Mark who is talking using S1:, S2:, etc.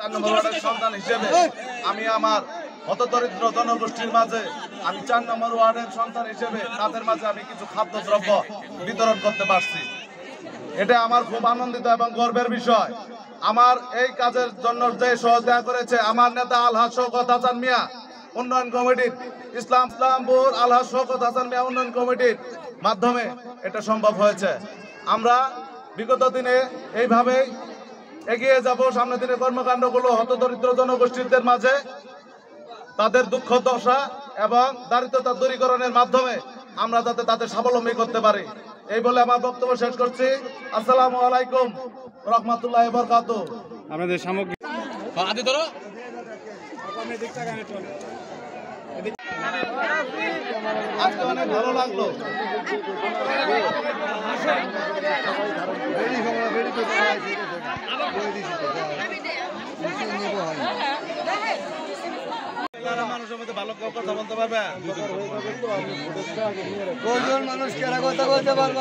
S1: 4 নম্বর ওয়ার্ডের সন্তান হিসেবে আমি আমার হতদরিদ্র জনগোষ্ঠীর মাঝে আমি 4 নম্বর ওয়ার্ডের সন্তান হিসেবে তাদের মাঝে আমি কিছু খাদ্যদ্রব্য বিতরণ করতে পারছি। এটা আমার খুব আনন্দিত এবং গর্বের বিষয়। আমার এই কাজের জন্য যে সহযোগিতা করেছে আমার নেতা আলহাজ শওকত হাসান মিয়া উন্নয়ন কমিটির ইসলামপুর আলহাজ শওকত হাসান মিয়া উন্নয়ন কমিটির মাধ্যমে এটা সম্ভব হয়েছে। আমরা বিগত দিনে এইভাবেই এগিয়ে যাব। সামনের দিনের কর্মকাণ্ডগুলো হতদরিদ্র জনগোষ্ঠীদের মাঝে তাদের দুঃখ দশা এবং দারিদ্রতা দূরীকরণের মাধ্যমে আমরা যাতে তাদের স্বাবলম্বী করতে পারি, এই বলে আমার বক্তব্য শেষ করছি। আসসালামু আলাইকুম রাহমাতুল্লাহি ওয়া বারাকাতুহু।
S2: আপনাদের সামগ্রী
S1: আজকে অনেক ভালো লাগলো। মানুষের মধ্যে ভালো কথা বলতে পারবে,
S3: মানুষ কেনা কথা বলতে পারবো।